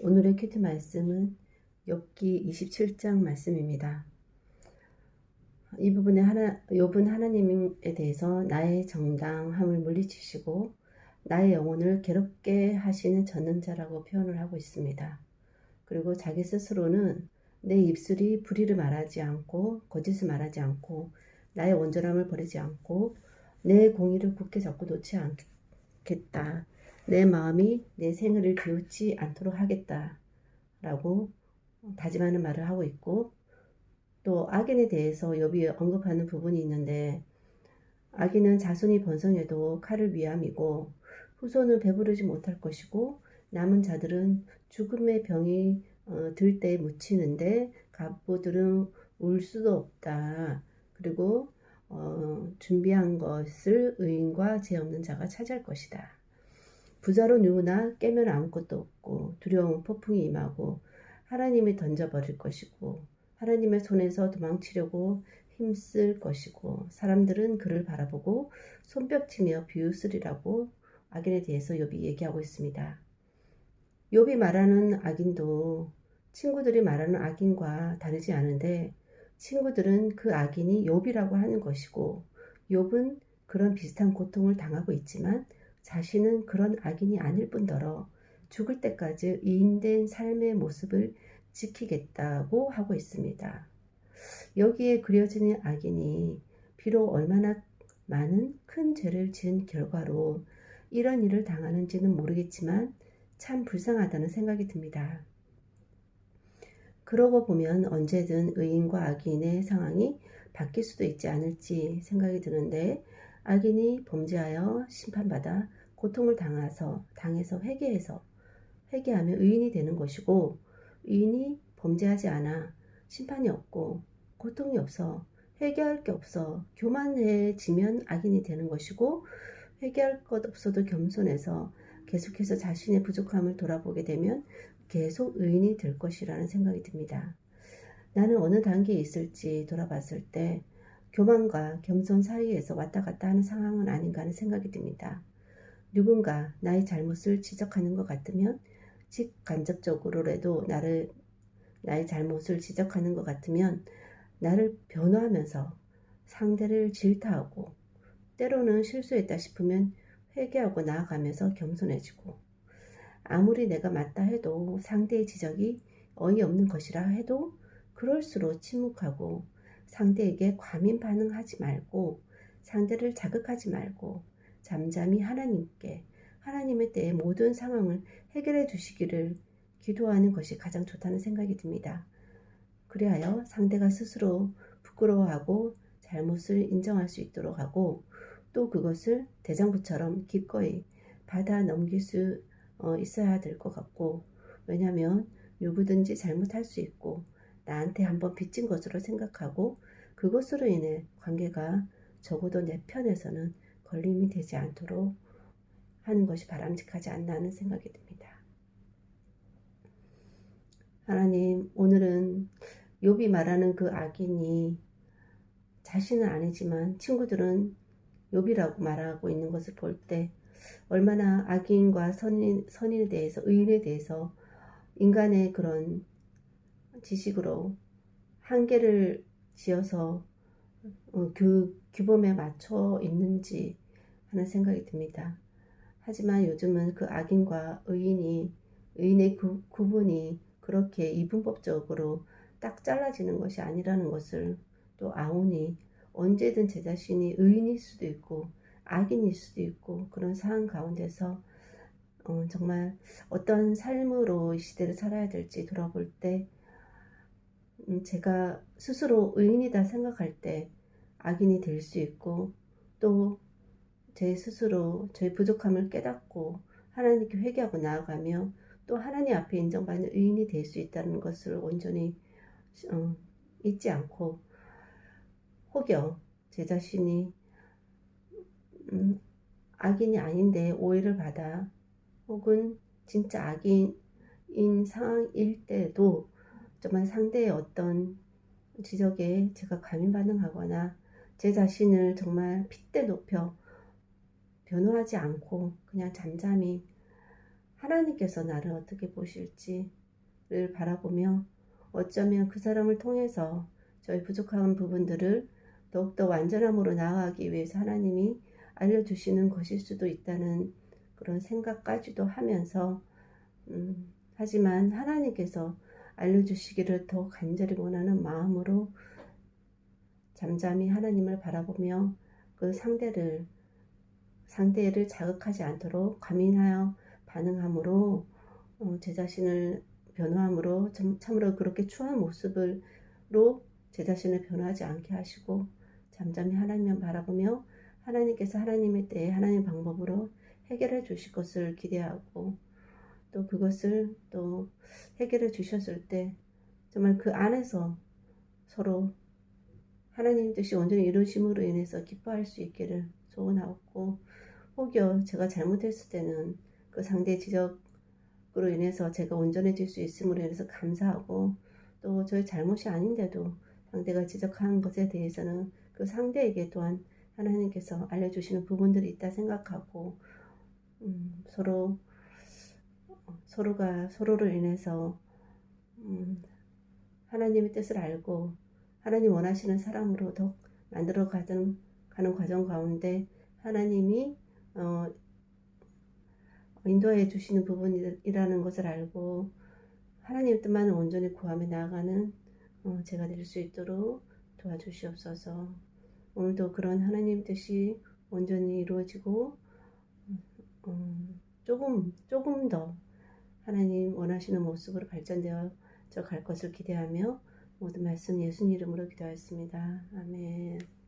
오늘의 큐티 말씀은 욥기 27장 말씀입니다. 이 부분에 욥은 하나님에 대해서 나의 정당함을 물리치시고 나의 영혼을 괴롭게 하시는 전능자라고 표현을 하고 있습니다. 그리고 자기 스스로는 내 입술이 불의를 말하지 않고 거짓을 말하지 않고 나의 온전함을 버리지 않고 내 공의를 굳게 잡고 놓지 않겠다. 내 마음이 내 생애를 비웃지 않도록 하겠다. 라고 다짐하는 말을 하고 있고, 또 악인에 대해서 욥이 언급하는 부분이 있는데, 악인은 자손이 번성해도 칼을 위함이고 후손은 배부르지 못할 것이고 남은 자들은 죽음의 병이 들 때 묻히는데 갑부들은 울 수도 없다. 그리고 준비한 것을 의인과 죄 없는 자가 차지할 것이다. 부자로 누우나 깨면 아무것도 없고 두려운 폭풍이 임하고 하나님이 던져버릴 것이고 하나님의 손에서 도망치려고 힘쓸 것이고 사람들은 그를 바라보고 손뼉치며 비웃으리라고 악인에 대해서 욥이 얘기하고 있습니다. 욥이 말하는 악인도 친구들이 말하는 악인과 다르지 않은데 친구들은 그 악인이 욥이라고 하는 것이고 욥은 그런 비슷한 고통을 당하고 있지만 자신은 그런 악인이 아닐 뿐더러 죽을 때까지 의인된 삶의 모습을 지키겠다고 하고 있습니다. 여기에 그려지는 악인이 비록 얼마나 많은 큰 죄를 지은 결과로 이런 일을 당하는지는 모르겠지만 참 불쌍하다는 생각이 듭니다. 그러고 보면 언제든 의인과 악인의 상황이 바뀔 수도 있지 않을지 생각이 드는데 악인이 범죄하여 심판받아 고통을 당해서 회개하며 의인이 되는 것이고 의인이 범죄하지 않아 심판이 없고 고통이 없어 회개할 게 없어 교만해지면 악인이 되는 것이고 회개할 것 없어도 겸손해서 계속해서 자신의 부족함을 돌아보게 되면 계속 의인이 될 것이라는 생각이 듭니다. 나는 어느 단계에 있을지 돌아봤을 때 교만과 겸손 사이에서 왔다 갔다 하는 상황은 아닌가 하는 생각이 듭니다. 누군가 나의 잘못을 지적하는 것 같으면 직간접적으로라도 나의 잘못을 지적하는 것 같으면 나를 변호하면서 상대를 질타하고 때로는 실수했다 싶으면 회개하고 나아가면서 겸손해지고 아무리 내가 맞다 해도 상대의 지적이 어이없는 것이라 해도 그럴수록 침묵하고 상대에게 과민 반응하지 말고 상대를 자극하지 말고 잠잠히 하나님의 때에 모든 상황을 해결해 주시기를 기도하는 것이 가장 좋다는 생각이 듭니다. 그리하여 상대가 스스로 부끄러워하고 잘못을 인정할 수 있도록 하고 또 그것을 대장부처럼 기꺼이 받아 넘길 수 있어야 될 것 같고 왜냐하면 누구든지 잘못할 수 있고 나한테 한번 빚진 것으로 생각하고 그것으로 인해 관계가 적어도 내 편에서는 걸림이 되지 않도록 하는 것이 바람직하지 않나 하는 생각이 듭니다. 하나님, 오늘은 욥이 말하는 그 악인이 자신은 아니지만 친구들은 욥이라고 말하고 있는 것을 볼 때 얼마나 악인과 선인에 대해서 의인에 대해서 인간의 그런 지식으로 한계를 지어서 그 규범에 맞춰 있는지 하는 생각이 듭니다. 하지만 요즘은 그 악인과 의인의 구분이 그렇게 이분법적으로 딱 잘라지는 것이 아니라는 것을 또 아오니 언제든 제 자신이 의인일 수도 있고 악인일 수도 있고 그런 상황 가운데서 정말 어떤 삶으로 이 시대를 살아야 될지 돌아볼 때 제가 스스로 의인이다 생각할 때 악인이 될 수 있고 또 제 스스로 저의 부족함을 깨닫고 하나님께 회개하고 나아가며 또 하나님 앞에 인정받는 의인이 될 수 있다는 것을 온전히 잊지 않고 혹여 제 자신이 악인이 아닌데 오해를 받아 혹은 진짜 악인인 상황일 때도 정말 상대의 어떤 지적에 제가 과민 반응하거나 제 자신을 정말 핏대 높여 변호하지 않고 그냥 잠잠히 하나님께서 나를 어떻게 보실지를 바라보며 어쩌면 그 사람을 통해서 저희 부족한 부분들을 더욱더 완전함으로 나아가기 위해서 하나님이 알려주시는 것일 수도 있다는 그런 생각까지도 하면서 하지만 하나님께서 알려주시기를 더 간절히 원하는 마음으로 잠잠히 하나님을 바라보며 그 상대를 자극하지 않도록 과민하여 반응함으로 제 자신을 변호함으로 참으로 그렇게 추한 모습으로 제 자신을 변호하지 않게 하시고 잠잠히 하나님만 바라보며 하나님께서 하나님의 때에 하나님의 방법으로 해결해 주실 것을 기대하고 또 그것을 또 해결해 주셨을 때 정말 그 안에서 서로 하나님 뜻이 온전히 이루어짐으로 인해서 기뻐할 수 있기를 소원하고 혹여 제가 잘못했을 때는 그 상대의 지적으로 인해서 제가 온전해질 수 있음으로 인해서 감사하고 또 저의 잘못이 아닌데도 상대가 지적한 것에 대해서는 그 상대에게 또한 하나님께서 알려주시는 부분들이 있다 생각하고 서로가 서로를 인해서 하나님의 뜻을 알고 하나님 원하시는 사람으로 더 만들어 가는 과정 가운데 하나님이 인도해 주시는 부분이라는 것을 알고 하나님의 뜻만을 온전히 구하며 나아가는 제가 될 수 있도록 도와주시옵소서. 오늘도 그런 하나님 뜻이 온전히 이루어지고 조금 더 하나님 원하시는 모습으로 발전되어 갈 것을 기대하며 모든 말씀 예수님 이름으로 기도하였습니다. 아멘.